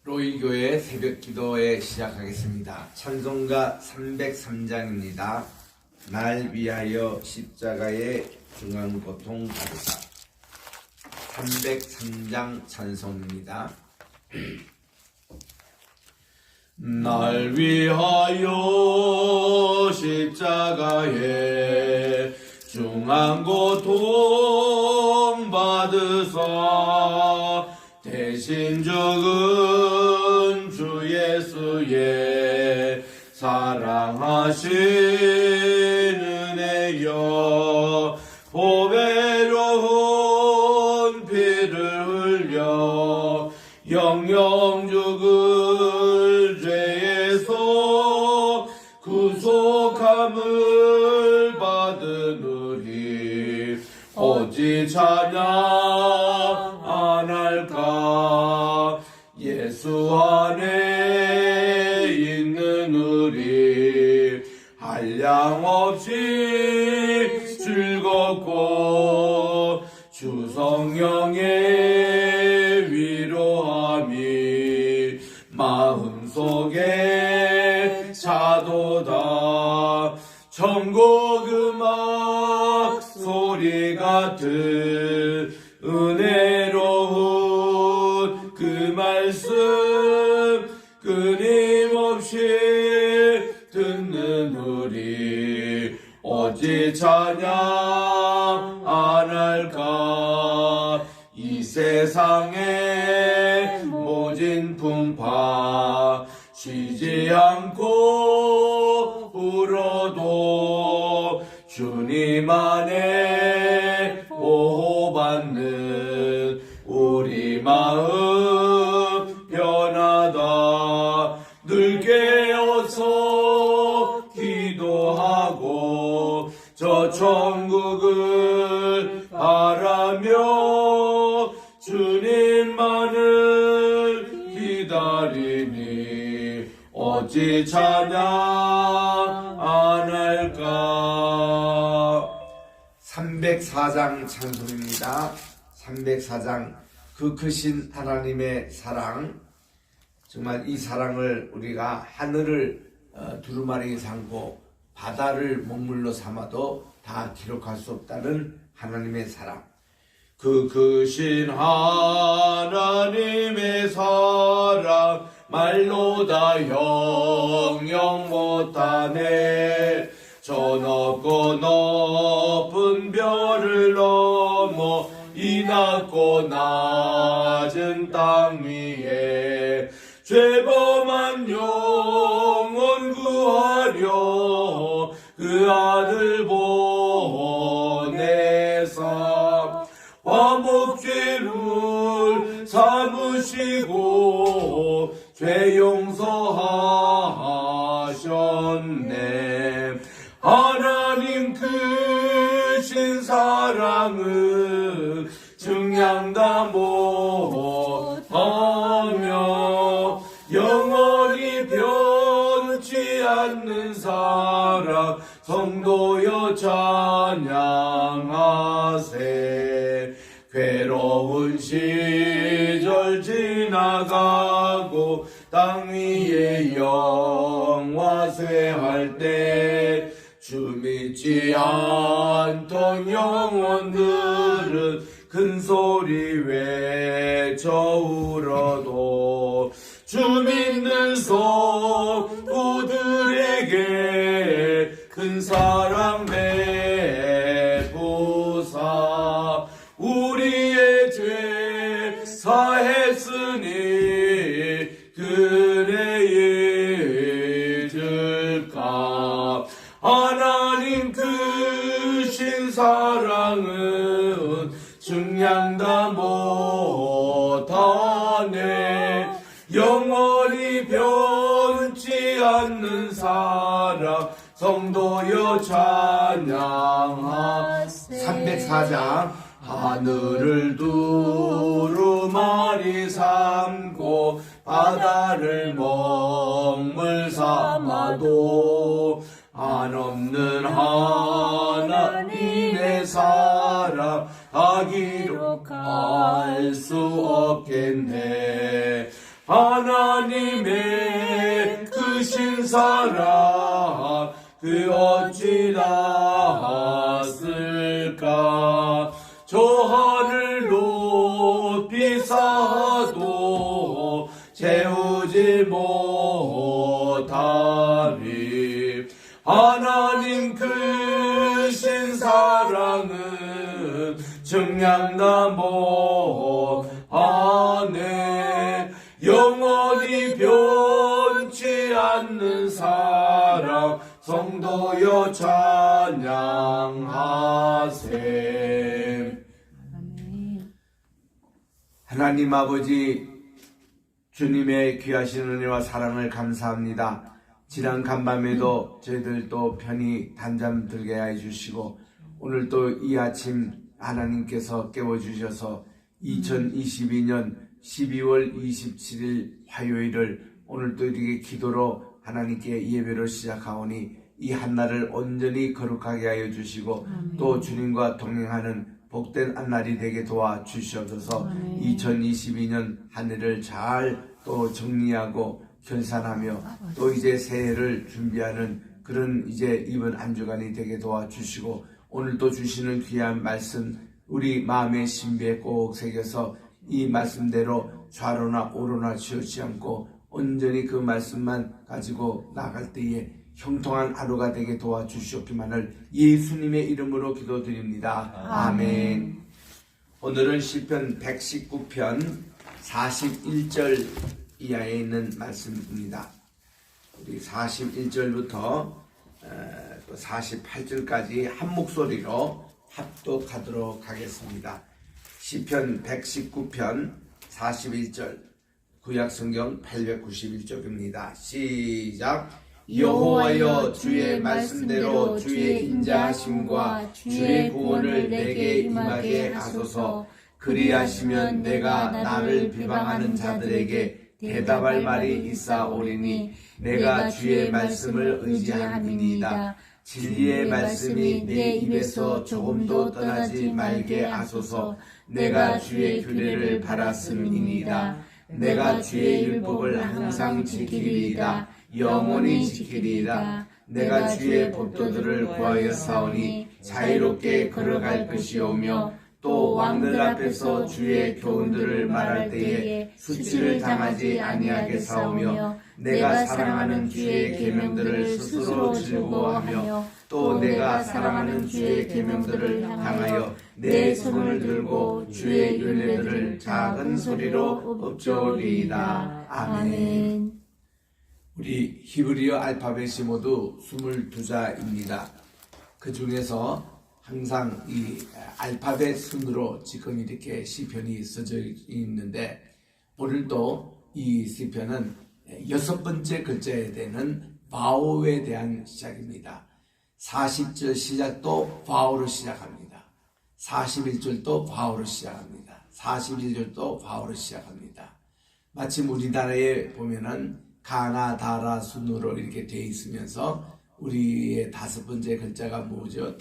로이교회 새벽 기도회 시작하겠습니다. 찬송가 303장입니다. 날 위하여 십자가의 중한 고통 받으사. 303장 찬송입니다. 날 위하여 십자가에 중한 고통 받으사 대신 죽은 주 예수의 사랑하신 은혜여 보배로운 피를 흘려 영영 죽을 죄에서 구속함을 받은 우리 어찌 찬양 안 할까. 예수 안에 있는 우리 한량없이 즐겁고 주 성령의 위로함이 마음속에 차도다. 천국 음악 소리 같은 은혜로운 그 말씀 끊임없이 듣는 우리 어찌 찬양 안 할까. 이 세상의 모진 풍파 쉬지 않고 울어도 주님 안에 보호받는 우리 마음 변하다. 늘 깨어서 기도하고 저 천국을 바라며 주님만을 기다리니 어찌 찬양 안 할까. 304장 찬송입니다. 304장 그 크신 하나님의 사랑. 정말 이 사랑을 우리가 하늘을 두루마리 삼고 바다를 먹물로 삼아도 다 기록할 수 없다는 하나님의 사랑. 그 크신 하나님의 사랑 말로 다 형용 못하네. 저 높고 높은 별을 넘어 이 낮고 낮은 땅 위에 죄범한 영혼 구하려 그 아들 보내사 화목죄를 삼으시고 죄 용서하셨네. 하나님 크신 사랑을 증량다 못하며 영원히 변치 않는 사랑 성도여 찬양하세. 괴로운 시절 지나가고 땅 위에 영화쇠할 때 주 믿지 않던 영혼들은 큰 소리 외쳐 울어도 주 믿는 성도들에게 큰 사랑 베푸사 우리의 죄 사했으니 그래 잊을까. 하나님 크신 사랑은 증량다 못하네. 영원히 변치 않는 사랑 성도여 찬양하세. 304장 하늘을 두루마리 삼고 바다를 먹물 삼아도 한없는 하나님의 사랑 다 기록할 수 없겠네. 하나님의 크신 사랑 그 어찌 닿았을까. 저 하늘 높이 쌓아도 채우지 못하리. 하나님 크신 사랑은 청량나무 안에 영원히 변치 않는 사랑 성도여 찬양하세. 하나님 아버지, 주님의 귀하신 은혜와 사랑을 감사합니다. 지난 간밤에도 저희들 또 편히 단잠 들게 해주시고 오늘 또 이 아침 하나님께서 깨워주셔서 2022년 12월 27일 화요일을 오늘 또 이렇게 기도로 하나님께 예배로 시작하오니 이 한날을 온전히 거룩하게 하여 주시고 또 주님과 동행하는 복된 한날이 되게 도와주시옵소서. 2022년 한 해를 잘 또 정리하고 결산하며 또 이제 새해를 준비하는 그런 이제 이번 한 주간이 되게 도와주시고 오늘 또 주시는 귀한 말씀 우리 마음의 신비에 꼭 새겨서 이 말씀대로 좌로나 오로나 치우치 않고 온전히 그 말씀만 가지고 나갈 때에 형통한 하루가 되게 도와주시옵기만을 예수님의 이름으로 기도드립니다. 아멘. 오늘은 시편 119편 41절 이하에 있는 말씀입니다. 우리 41절부터 또 48절까지 한 목소리로 합독하도록 하겠습니다. 시편 119편 41절 구약성경 891쪽입니다. 시작. 여호와여 주의 말씀대로 주의 인자하심과 주의 구원을 내게 임하게 하소서. 그리하시면 내가 나를 비방하는 자들에게 대답할 말이 있사오리니 내가 주의 말씀을 의지함이니이다. 진리의 말씀이 내 입에서 조금도 떠나지 말게 하소서. 내가 주의 규례를 바랐음이니이다. 내가 주의 율법을 항상 지키리이다. 영원히 지키리이다. 내가 주의 법도들을 구하여 사오니 자유롭게 걸어갈 것이오며 또 왕들 앞에서 주의 교훈들을 말할 때에 수치를 당하지 아니하게 사오며 내가 사랑하는 주의 계명들을 스스로 즐거워하며 또 내가 사랑하는 주의 계명들을 향하여 내 손을 들고 주의 윤례들을 작은 소리로 읊조리이다. 아멘. 우리 히브리어 알파벳이 모두 22자입니다. 그 중에서 항상 이 알파벳 순으로 지금 이렇게 시편이 써져 있는데 오늘도 이 시편은 6번째 글자에 되는 바오에 대한 시작입니다. 40절 시작도 바오로 시작합니다. 41절도 바오로 시작합니다. 41절도 바오로 시작합니다. 마침 우리나라에 보면은 가나다라 순으로 이렇게 되어 있으면서 우리의 5번째 글자가 뭐죠?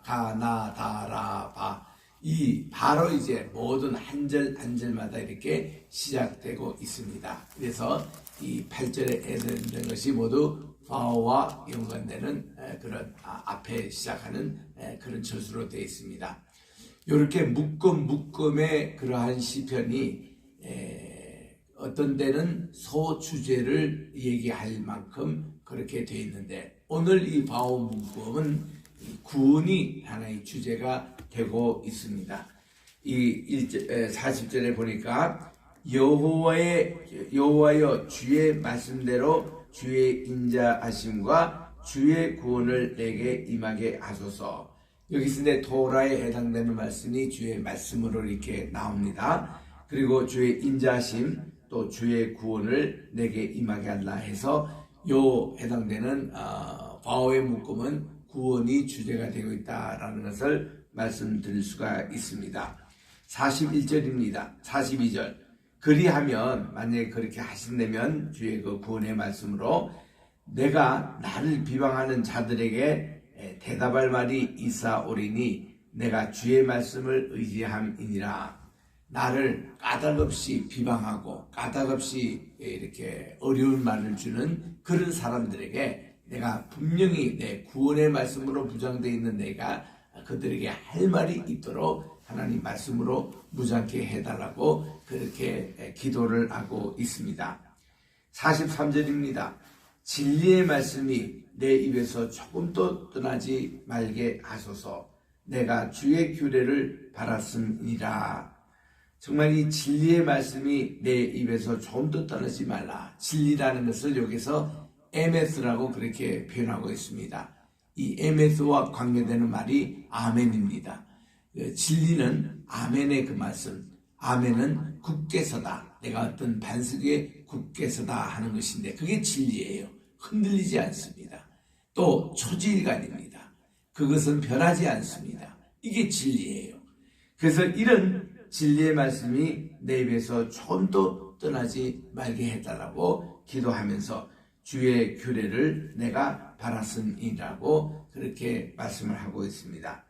가나다라바. 이 바로 이제 모든 한 절 한 절마다 이렇게 시작되고 있습니다. 그래서 이 8절에 해당되는 것이 모두 바오와 연관되는 그런 앞에 시작하는 그런 절수로 되어 있습니다. 이렇게 묶음의 그러한 시편이 어떤 때는 소주제를 얘기할 만큼 그렇게 되어 있는데 오늘 이 바오 묶음은 구원이 하나의 주제가 되고 있습니다. 이 40절에 보니까 여호와여 주의 말씀대로 주의 인자하심과 주의 구원을 내게 임하게 하소서. 여기 있는데 토라에 해당되는 말씀이 주의 말씀으로 이렇게 나옵니다. 그리고 주의 인자하심 또 주의 구원을 내게 임하게 하라 해서 요 해당되는 바오의 묶음은 구원이 주제가 되고 있다라는 것을 말씀드릴 수가 있습니다. 41절입니다. 42절. 그리하면 만약에 그렇게 하신다면 주의 그 구원의 말씀으로 내가 나를 비방하는 자들에게 대답할 말이 있사오리니 내가 주의 말씀을 의지함이니라. 나를 까닭없이 비방하고 까닭없이 이렇게 어려운 말을 주는 그런 사람들에게 내가 분명히 내 구원의 말씀으로 무장되어 있는 내가 그들에게 할 말이 있도록 하나님 말씀으로 무장케 해달라고 그렇게 기도를 하고 있습니다. 43절입니다. 진리의 말씀이 내 입에서 조금도 떠나지 말게 하소서. 내가 주의 규례를 바랐음이라. 정말 이 진리의 말씀이 내 입에서 조금도 떠나지 말라. 진리라는 것을 여기서 에메스라고 그렇게 표현하고 있습니다. 이 에메스와 관계되는 말이 아멘입니다. 진리는 아멘의 그 말씀, 아멘은 굳게 서다. 내가 어떤 반석에 굳게 서다 하는 것인데 그게 진리예요. 흔들리지 않습니다. 또 초지일관입니다. 그것은 변하지 않습니다. 이게 진리예요. 그래서 이런 진리의 말씀이 내 입에서 조금도 떠나지 말게 해달라고 기도하면서 주의 규례를 내가 바랐음이라고 그렇게 말씀을 하고 있습니다.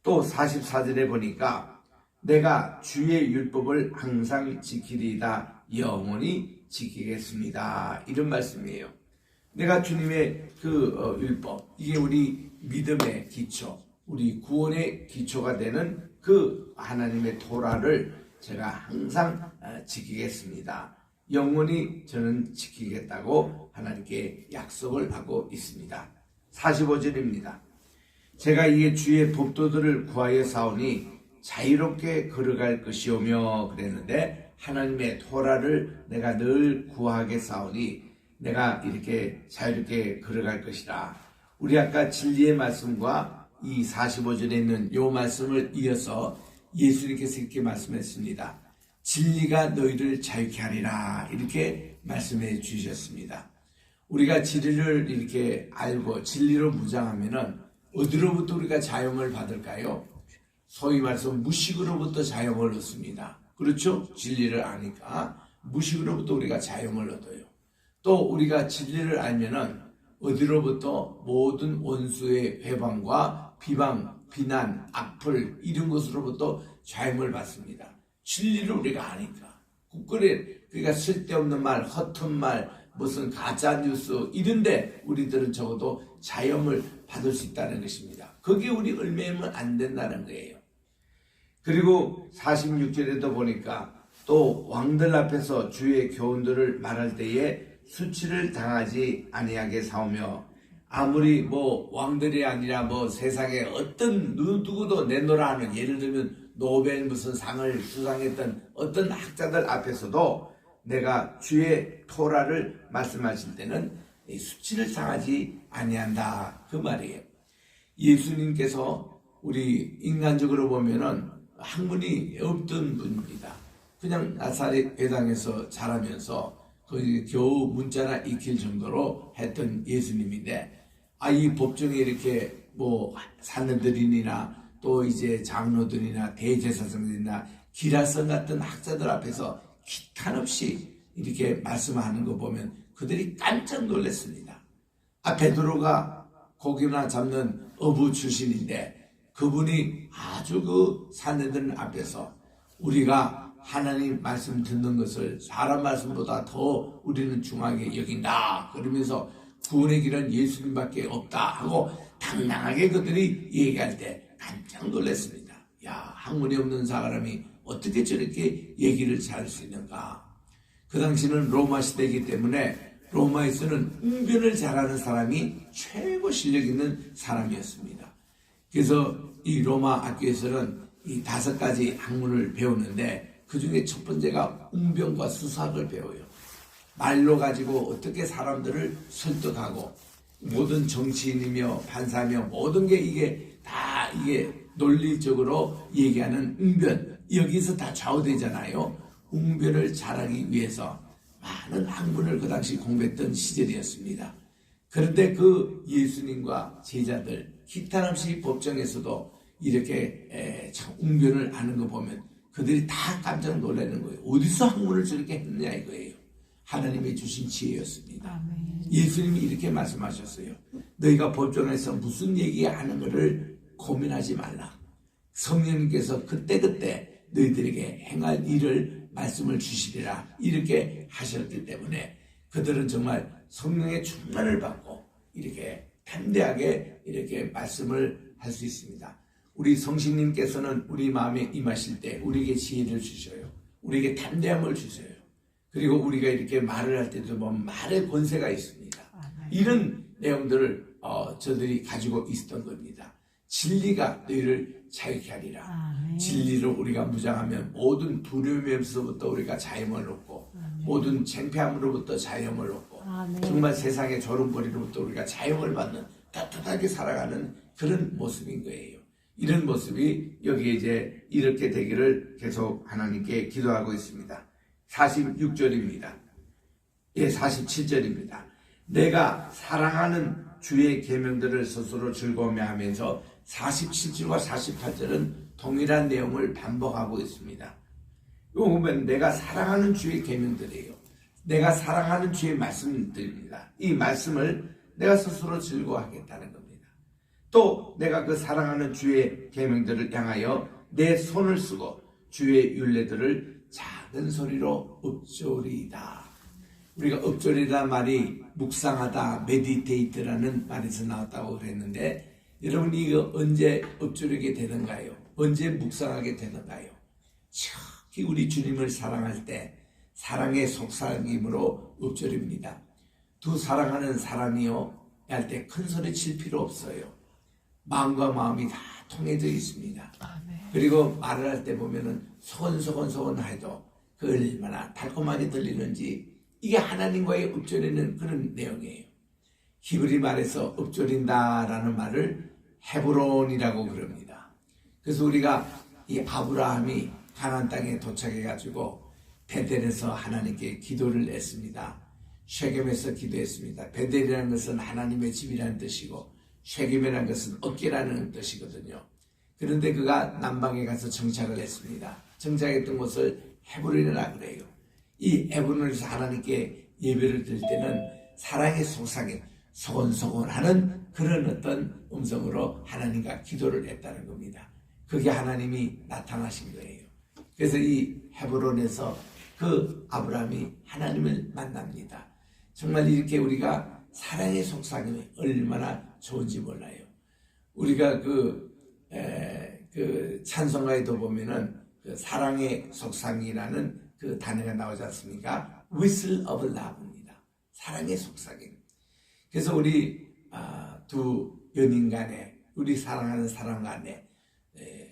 또 44절에 보니까 내가 주의 율법을 항상 지키리이다 영원히 지키겠습니다. 이런 말씀이에요. 내가 주님의 그 율법, 이게 우리 믿음의 기초, 우리 구원의 기초가 되는 그 하나님의 토라를 제가 항상 지키겠습니다. 영원히 저는 지키겠다고 하나님께 약속을 하고 있습니다. 45절입니다. 제가 이에 주의 법도들을 구하여 사오니 자유롭게 걸어갈 것이오며 그랬는데 하나님의 토라를 내가 늘 구하게 사오니 내가 이렇게 자유롭게 걸어갈 것이라. 우리 아까 진리의 말씀과 이 45절에 있는 요 말씀을 이어서 예수님께서 이렇게 말씀했습니다. 진리가 너희를 자유케 하리라 이렇게 말씀해 주셨습니다. 우리가 진리를 이렇게 알고 진리로 무장하면은 어디로부터 우리가 자유함을 받을까요? 소위 말해서 무식으로부터 자유함을 얻습니다. 그렇죠? 진리를 아니까 무식으로부터 우리가 자유함을 얻어요. 또 우리가 진리를 알면은 어디로부터 모든 원수의 회방과 비방, 비난, 악플 이런 것으로부터 자유함을 받습니다. 진리를 우리가 아니까. 그러니까 쓸데없는 말, 허튼 말, 무슨 가짜뉴스 이런데 우리들은 적어도 자유함을 받을 수 있다는 것입니다. 거기에 우리 얽매이면 안 된다는 거예요. 그리고 46절에도 보니까 또 왕들 앞에서 주의 교훈들을 말할 때에 수치를 당하지 아니하게 사오며 아무리 뭐 왕들이 아니라 뭐 세상에 어떤 누구도 내놓으라 하는 예를 들면 노벨 무슨 상을 수상했던 어떤 학자들 앞에서도 내가 주의 토라를 말씀하실 때는 수치를 당하지 아니한다 그 말이에요. 예수님께서 우리 인간적으로 보면은 학문이 없던 분입니다. 그냥 나사렛 회당에서 자라면서 거기 겨우 문자나 익힐 정도로 했던 예수님인데 이 법정에 이렇게 뭐 사내들이나 또 이제 장로들이나 대제사장들이나 기라성 같은 학자들 앞에서 기탄 없이 이렇게 말씀하는 거 보면 그들이 깜짝 놀랐습니다. 베드로가 고기나 잡는 어부 출신인데 그분이 아주 그 사내들 앞에서 우리가 하나님 말씀 듣는 것을 사람 말씀보다 더 우리는 중하게 여긴다 그러면서 구원의 길은 예수님밖에 없다 하고 당당하게 그들이 얘기할 때 깜짝 놀랐습니다. 야, 학문이 없는 사람이 어떻게 저렇게 얘기를 잘할 수 있는가. 그 당시는 로마 시대이기 때문에 로마에서는 웅변을 잘하는 사람이 최고 실력 있는 사람이었습니다. 그래서 이 로마 학교에서는 이 5가지 학문을 배우는데 그 중에 첫 번째가 웅변과 수사학을 배워요. 말로 가지고 어떻게 사람들을 설득하고 모든 정치인이며 판사며 모든 게 이게 다 이게 논리적으로 얘기하는 웅변 여기서 다 좌우되잖아요. 웅변을 잘하기 위해서 많은 학문을 그 당시 공부했던 시절이었습니다. 그런데 그 예수님과 제자들 기탄 없이 법정에서도 이렇게 웅변을 하는 거 보면 그들이 다 깜짝 놀라는 거예요. 어디서 학문을 저렇게 했느냐 이거예요. 하나님이 주신 지혜였습니다. 아멘. 예수님이 이렇게 말씀하셨어요. 너희가 법정에서 무슨 얘기하는 것을 고민하지 말라. 성령님께서 그때그때 너희들에게 행할 일을 말씀을 주시리라 이렇게 하셨기 때문에 그들은 정말 성령의 충만을 받고 이렇게 담대하게 이렇게 말씀을 할 수 있습니다. 우리 성신님께서는 우리 마음에 임하실 때 우리에게 지혜를 주셔요. 우리에게 담대함을 주셔요. 그리고 우리가 이렇게 말을 할 때도 보면 말의 권세가 있습니다. 이런 내용들을 저들이 가지고 있었던 겁니다. 진리가 너희를 자유케 하리라. 진리로 우리가 무장하면 모든 두려움에서부터 우리가 자유함을 얻고 모든 창피함으로부터 자유함을 얻고 정말 세상의 조롱거리로부터 우리가 자유함을 받는 따뜻하게 살아가는 그런 모습인 거예요. 이런 모습이 여기에 이제 이렇게 되기를 계속 하나님께 기도하고 있습니다. 46절입니다. 예, 47절입니다. 내가 사랑하는 주의 계명들을 스스로 즐거워하며 하면서 47절과 48절은 동일한 내용을 반복하고 있습니다. 이거 보면 내가 사랑하는 주의 계명들이에요. 내가 사랑하는 주의 말씀들입니다. 이 말씀을 내가 스스로 즐거워하겠다는 겁니다. 또 내가 그 사랑하는 주의 계명들을 향하여 내 손을 쓰고 주의 율례들을 작은 소리로 읊조리이다. 우리가 읊조리다 말이 묵상하다, 메디테이트라는 말에서 나왔다고 그랬는데 여러분 이거 언제 읊조리게 되는가요? 언제 묵상하게 되는가요? 특히 우리 주님을 사랑할 때 사랑의 속삭임으로 읊조립니다. 두 사랑하는 사람이요 할 때 큰 소리 칠 필요 없어요. 마음과 마음이 다 통해져 있습니다. 그리고 말을 할 때 보면은 소곤소곤 해도 그 얼마나 달콤하게 들리는지 이게 하나님과의 읊조리는 그런 내용이에요. 히브리 말에서 읊조린다라는 말을 헤브론이라고 그럽니다. 그래서 우리가 이 아브라함이 가나안 땅에 도착해가지고 베델에서 하나님께 기도를 했습니다. 쉐겜에서 기도했습니다. 베델이라는 것은 하나님의 집이라는 뜻이고 쉐겜이라는 것은 어깨라는 뜻이거든요. 그런데 그가 남방에 가서 정착을 했습니다. 정착했던 곳을 헤브론이라 그래요. 이 헤브론에서 하나님께 예배를 드릴 때는 사랑의 속삭임, 소곤소곤하는 그런 어떤 음성으로 하나님과 기도를 했다는 겁니다. 그게 하나님이 나타나신 거예요. 그래서 이 헤브론에서 그 아브라함이 하나님을 만납니다. 정말 이렇게 우리가 사랑의 속삭임이 얼마나 좋은지 몰라요. 우리가 그 찬송가에도 보면은 그 사랑의 속삭임이라는 그 단어가 나오지 않습니까? Whistle of Love입니다. 사랑의 속삭임. 그래서 우리 두 연인 간에 우리 사랑하는 사람 간에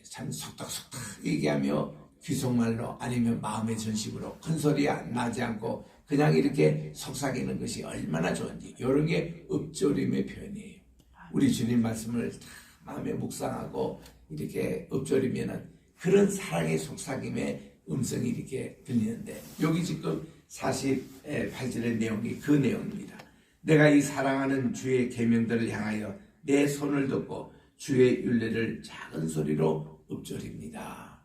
참 속닥속닥 얘기하며 귀속말로 아니면 마음의 전심으로 큰 소리 나지 않고 그냥 이렇게 속삭이는 것이 얼마나 좋은지 이런 게 읊조림의 표현이에요. 우리 주님 말씀을 마음에 묵상하고 이렇게 읊조리면은 그런 사랑의 속삭임의 음성이 이렇게 들리는데 여기 지금 48절의 내용이 그 내용입니다. 내가 이 사랑하는 주의 계명들을 향하여 내 손을 듣고 주의 율례를 작은 소리로 읊조립니다.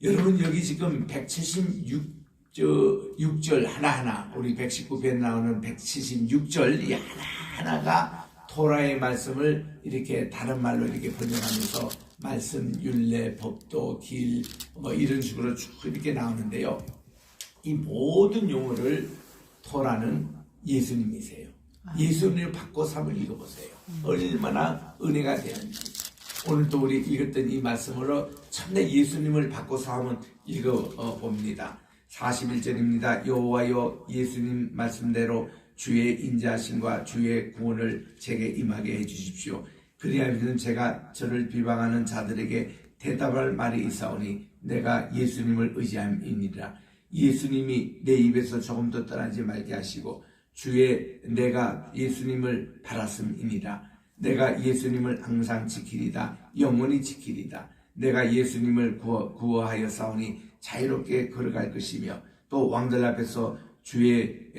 여러분 여기 지금 176절 하나하나 우리 119편에 나오는 176절 이 하나하나가 토라의 말씀을 이렇게 다른 말로 이렇게 번역하면서 말씀, 율례, 법도, 길 뭐 이런 식으로 쭉 이렇게 나오는데요. 이 모든 용어를 토라는 예수님이세요. 예수님을 바꿔서 한번 읽어보세요. 얼마나 은혜가 되는지. 오늘도 우리 읽었던 이 말씀으로 참내 예수님을 바꿔서 한번 읽어봅니다. 41절입니다. 여호와여 예수님 말씀대로 주의 인자하심과 주의 구원을 제게 임하게 해주십시오. 그리하면 제가 저를 비방하는 자들에게 대답할 말이 있사오니 내가 예수님을 의지함이니라. 예수님이 내 입에서 조금도 떠나지 말게 하시고 내가 예수님을 바랐음이니라. 내가 예수님을 항상 지키리다. 영원히 지키리다. 내가 예수님을 구하여 싸우니 자유롭게 걸어갈 것이며 또 왕들 앞에서 주의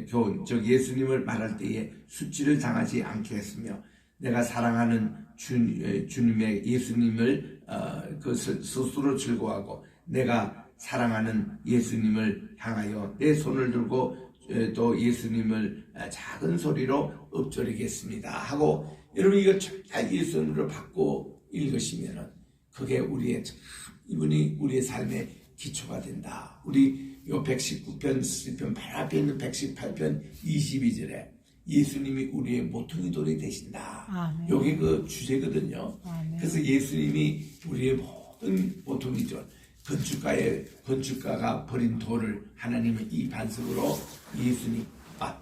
교훈 즉 예수님을 말할 때에 수치를 당하지 않게 했으며 내가 사랑하는 주님의 예수님을 스스로 즐거워하고 내가 사랑하는 예수님을 향하여 내 손을 들고 또 예수님을 작은 소리로 읊조리겠습니다 하고 여러분 이거 예수님으로 받고 읽으시면은 그게 이분이 우리의 삶의 기초가 된다. 우리 요 119편 시편 바로 앞에 있는 118편 22절에 예수님이 우리의 모퉁이 돌이 되신다. 아멘. 요게 그 주제거든요. 아멘. 그래서 예수님이 우리의 모든 모퉁이돌, 건축가가 버린 돌을 하나님은 이 반석으로 예수님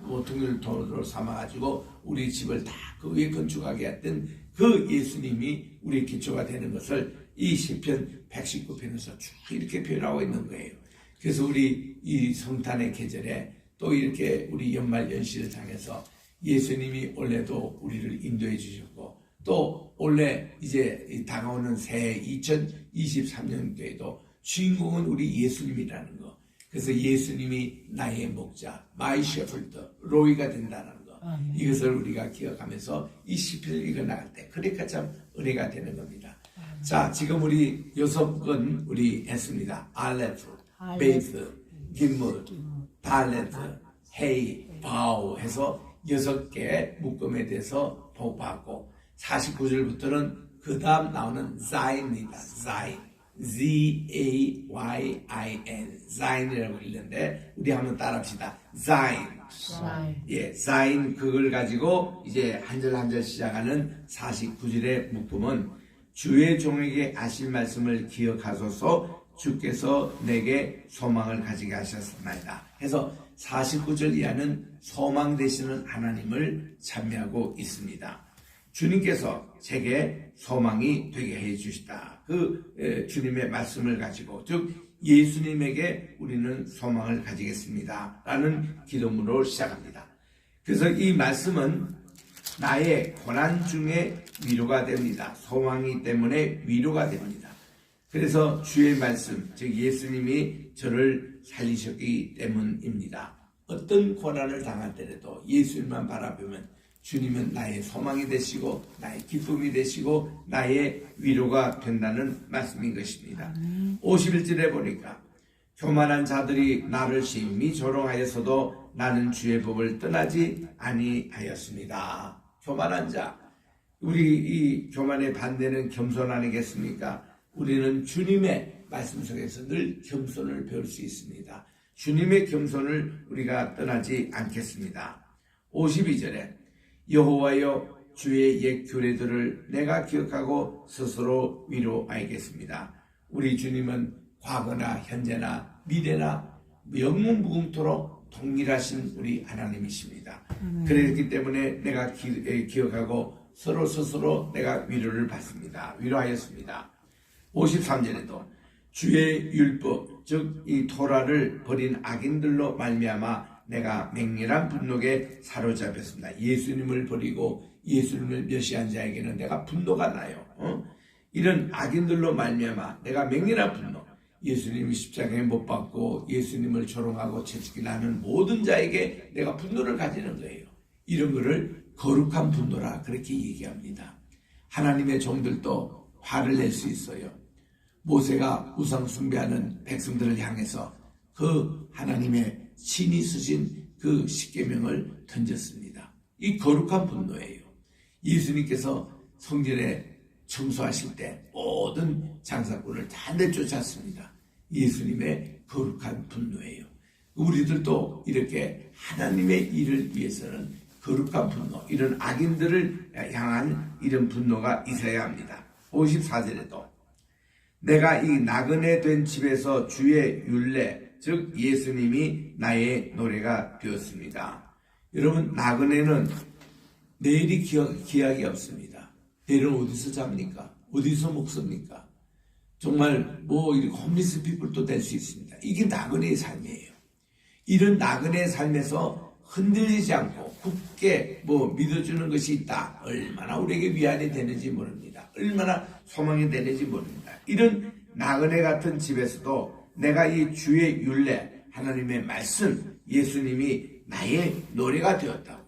모퉁이를 돌로 삼아가지고 우리 집을 다 그 위에 건축하게 했던 그 예수님이 우리의 기초가 되는 것을 이 시편 119편에서 쭉 이렇게 표현하고 있는 거예요. 그래서 우리 이 성탄의 계절에 또 이렇게 우리 연말 연시를 당해서 예수님이 올해도 우리를 인도해 주셨고 또 올해 이제 다가오는 새해 2023년도에도 주인공은 우리 예수님이라는 거. 그래서 예수님이 나의 목자, 마이 셰퍼드, 로이가 된다는 거. 이것을 우리가 기억하면서 이 시편을 읽어나갈 때 그러니까 참 은혜가 되는 겁니다. 자, 지금 우리 6건 우리 했습니다. 알레프, 베이스, 기물, 달레트, 헤이, 바우 해서 6개 묶음에 대해서 보고받고 49절부터는 그 다음 나오는 자인입니다. 자인, Z-A-Y-I-N, 자인이라고 읽는데 우리 한번 따라합시다. 자인. 예, 자인 그걸 가지고 이제 한 절 한 절 시작하는 49절의 묶음은 주의 종에게 하신 말씀을 기억하소서 주께서 내게 소망을 가지게 하셨습니다. 해서 49절 이하는 소망 되시는 하나님을 찬미하고 있습니다. 주님께서 제게 소망이 되게 해 주시다. 그 주님의 말씀을 가지고 즉 예수님에게 우리는 소망을 가지겠습니다. 라는 기도문으로 시작합니다. 그래서 이 말씀은 나의 고난 중에 위로가 됩니다. 소망이 때문에 위로가 됩니다. 그래서 주의 말씀, 즉 예수님이 저를 살리셨기 때문입니다. 어떤 고난을 당할 때라도 예수님만 바라보면 주님은 나의 소망이 되시고 나의 기쁨이 되시고 나의 위로가 된다는 말씀인 것입니다. 51절에 보니까 교만한 자들이 나를 심히 조롱하여서도 나는 주의 법을 떠나지 아니하였습니다. 교만한 자, 우리 이 교만의 반대는 겸손 아니겠습니까? 우리는 주님의 말씀 속에서 늘 겸손을 배울 수 있습니다. 주님의 겸손을 우리가 떠나지 않겠습니다. 52절에 여호와여 주의 옛 규례들을 내가 기억하고 스스로 위로하겠습니다. 우리 주님은 과거나 현재나 미래나 영원무궁토록 동일하신 우리 하나님이십니다. 그렇기 때문에 내가 기억하고 서로 스스로 내가 위로를 받습니다. 위로하였습니다. 53절에도 주의 율법 즉 이 토라를 버린 악인들로 말미암아 내가 맹렬한 분노에 사로잡혔습니다. 예수님을 버리고 예수님을 멸시한 자에게는 내가 분노가 나요. 이런 악인들로 말미암아 내가 맹렬한 분노, 예수님이 십자가에 못 박고 예수님을 조롱하고 채찍질하는 모든 자에게 내가 분노를 가지는 거예요. 이런 거를 거룩한 분노라 그렇게 얘기합니다. 하나님의 종들도 화를 낼 수 있어요. 모세가 우상 숭배하는 백성들을 향해서 그 하나님의 신이 쓰신 그 십계명을 던졌습니다. 이 거룩한 분노예요. 예수님께서 성전에 청소하실 때 모든 장사꾼을 다 내쫓았습니다. 예수님의 거룩한 분노예요. 우리들도 이렇게 하나님의 일을 위해서는 거룩한 분노, 이런 악인들을 향한 이런 분노가 있어야 합니다. 54절에도 내가 이 나그네 된 집에서 주의 율례 즉 예수님이 나의 노래가 되었습니다. 여러분 나그네는 내일이 기약이 없습니다. 내일은 어디서 잡니까? 어디서 먹습니까? 정말 이렇게 홈리스 피플도 될 수 있습니다. 이게 나그네의 삶이에요. 이런 나그네의 삶에서 흔들리지 않고 굳게 믿어주는 것이 있다. 얼마나 우리에게 위안이 되는지 모릅니다. 얼마나 소망이 되는지 모릅니다. 이런 나그네 같은 집에서도 내가 이 주의 율례, 하나님의 말씀, 예수님이 나의 노래가 되었다고.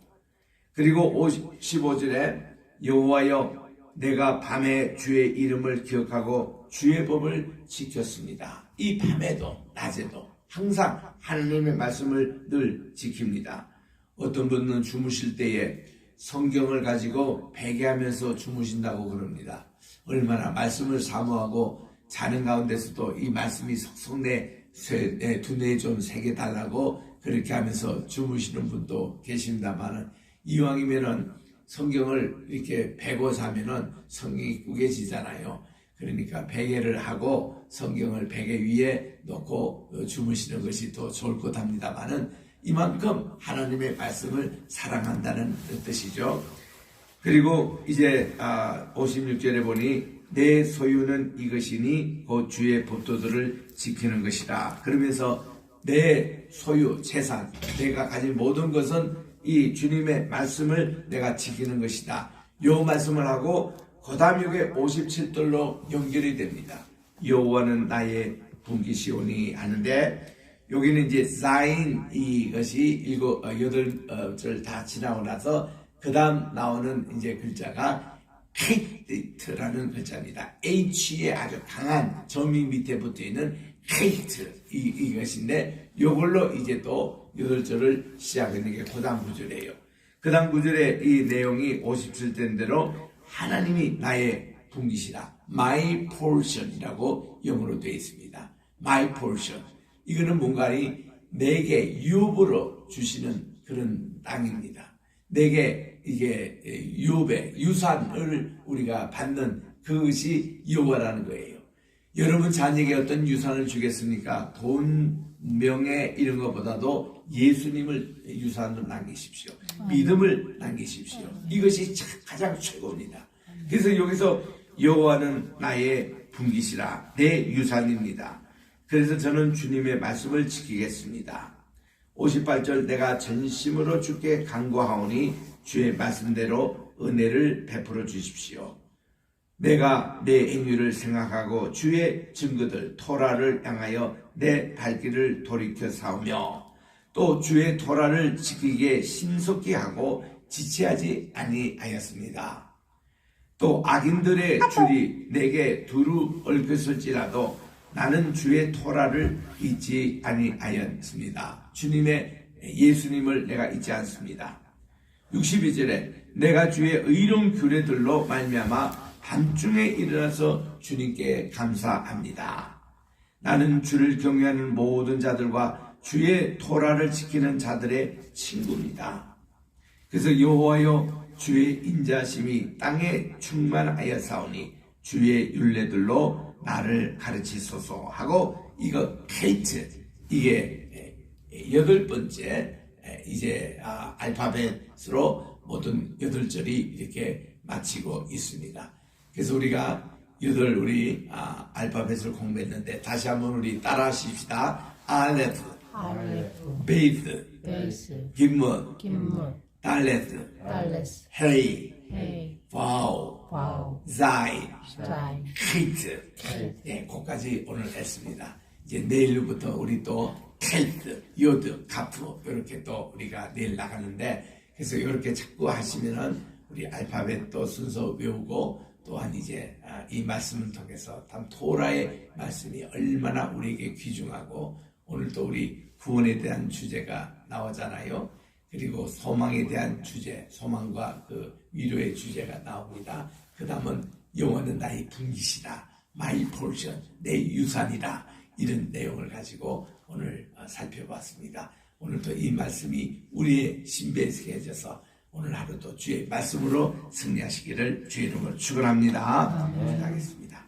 그리고 15절에 여호와여 내가 밤에 주의 이름을 기억하고 주의 법을 지켰습니다. 이 밤에도 낮에도 항상 하나님의 말씀을 늘 지킵니다. 어떤 분은 주무실 때에 성경을 가지고 베개하면서 주무신다고 그럽니다. 얼마나 말씀을 사모하고 자는 가운데서도 이 말씀이 속속 내 두뇌에 좀 새게 달라고 그렇게 하면서 주무시는 분도 계십니다만은, 이왕이면은 성경을 이렇게 베고 자면은 성경이 구겨지잖아요. 그러니까 베개를 하고 성경을 베개 위에 놓고 주무시는 것이 더 좋을 것 합니다만은, 이만큼 하나님의 말씀을 사랑한다는 뜻이죠. 그리고 이제 56절에 보니 내 소유는 이것이니 곧 주의 법도들을 지키는 것이라. 그러면서 내 소유, 재산, 내가 가진 모든 것은 이 주님의 말씀을 내가 지키는 것이다. 요 말씀을 하고 그 다음 여기 57절로 연결이 됩니다. 여호와는 나의 분기시오니 하는데, 여기는 이제 사인, 이것이 8절 다 지나고 나서 그 다음 나오는 이제 글자가 헤이트라는 글자입니다. H의 아주 강한 점이 밑에 붙어 있는 헤이트, 이것인데, 요걸로 이제 또 8절을 시작하는 게 그 다음 구절이에요. 그 다음 구절에 이 내용이 57절인 대로 하나님이 나의 분기시라, my portion이라고 영어로 되어 있습니다. my portion. 이거는 뭔가 내게 유업으로 주시는 그런 땅입니다. 내게 이게 유업의 유산을 우리가 받는 그것이 여호와라는 거예요. 여러분 자녀에게 어떤 유산을 주겠습니까? 돈, 명예 이런 것보다도 예수님을 유산으로 남기십시오. 믿음을 남기십시오. 이것이 가장 최고입니다. 그래서 여기서 여호와는 나의 분기시라, 내 유산입니다. 그래서 저는 주님의 말씀을 지키겠습니다. 58절, 내가 전심으로 주께 간구하오니 주의 말씀대로 은혜를 베풀어 주십시오. 내가 내 행위를 생각하고 주의 증거들 토라를 향하여 내 발길을 돌이켜 사오며, 또 주의 토라를 지키기에 신속히 하고 지체하지 아니하였습니다. 또 악인들의 줄이 내게 두루 얽혔을지라도 나는 주의 토라를 잊지 아니하였습니다. 주님의 예수님을 내가 잊지 않습니다. 62절에 내가 주의 의로운 규례들로 말미암아 밤중에 일어나서 주님께 감사합니다. 나는 주를 경외하는 모든 자들과 주의 토라를 지키는 자들의 친구입니다. 그래서 여호와여, 주의 인자심이 땅에 충만하였사오니 주의 율례들로 나를 가르치소서 하고, 이거 케이트, 이게 8번째 이제 알파벳으로 모든 8절이 이렇게 마치고 있습니다. 그래서 우리가 우리 알파벳을 공부했는데 다시 한번 우리 따라 하십시다. 알레프, 베이스, 김문, 달레스, 헤이, 와우, 자이, 케이트. 네, 거기까지 오늘 했습니다. 이제 내일부터 우리 또 케이트, 요드, 카프 이렇게 또 우리가 내일 나가는데, 그래서 이렇게 자꾸 하시면은 우리 알파벳도 순서 외우고, 또한 이제 이 말씀을 통해서 참 토라의 말씀이 얼마나 우리에게 귀중하고, 오늘 또 우리 구원에 대한 주제가 나오잖아요. 그리고 소망에 대한 주제, 소망과 그 위로의 주제가 나옵니다. 그 다음은 영원은 나의 분기시다, my portion, 내 유산이다, 이런 내용을 가지고 오늘 살펴봤습니다. 오늘도 이 말씀이 우리의 신비에 새겨져서 오늘 하루도 주의 말씀으로 승리하시기를 주의 이름으로 축원합니다. 기도하겠습니다.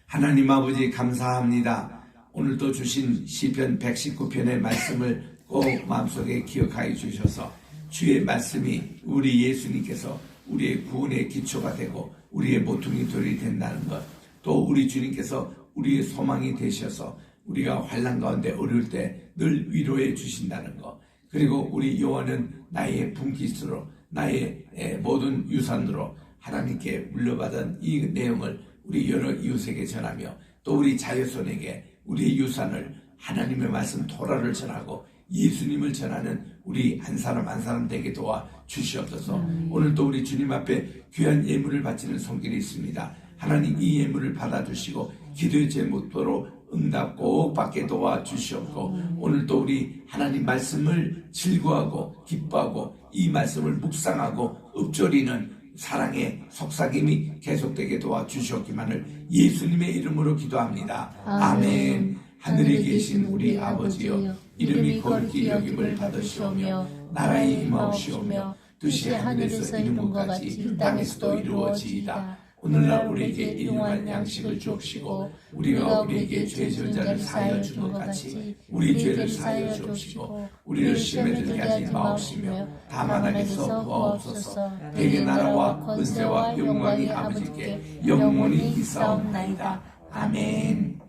하나님 아버지 감사합니다. 오늘도 주신 시편 119편의 말씀을 꼭 마음속에 기억하여 주셔서 주의 말씀이 우리 예수님께서 우리의 구원의 기초가 되고 우리의 모퉁이 돌이 된다는 것, 또 우리 주님께서 우리의 소망이 되셔서 우리가 환난 가운데 어려울 때 늘 위로해 주신다는 것, 그리고 우리 여호와는 나의 분깃으로 나의 모든 유산으로 하나님께 물려받은 이 내용을 우리 여러 이웃에게 전하며, 또 우리 자녀손에게 우리의 유산을 하나님의 말씀 토라를 전하고 예수님을 전하는 우리 한 사람 한 사람 되게 도와 주시옵소서. 오늘도 우리 주님 앞에 귀한 예물을 바치는 손길이 있습니다. 하나님 이 예물을 받아주시고 기도의 제목도로 응답 꼭 받게 도와주시옵고, 오늘도 우리 하나님 말씀을 즐거워하고 기뻐하고 이 말씀을 묵상하고 읊조리는 사랑의 속삭임이 계속되게 도와주셨기만을 예수님의 이름으로 기도합니다. 아멘. 하늘에 계신 우리 아버지여, 이름이 거룩히 여김을 받으시오며 나라의 임하옵시오며 뜻이 하늘에서 이룬 것 같이 땅에서도 이루어지이다. 오늘날 우리에게 일용할 양식을 주옵시고 우리가 우리에게 죄 지은 자를 사하여 준 것 같이 우리 죄를 사하여 주옵시고 우리를 시험에 들게 하지 마옵시며 다만 악에서 구하옵소서. 대개 나라와 권세와 영광이 아버지께 영원히 있사옵나이다. 아멘.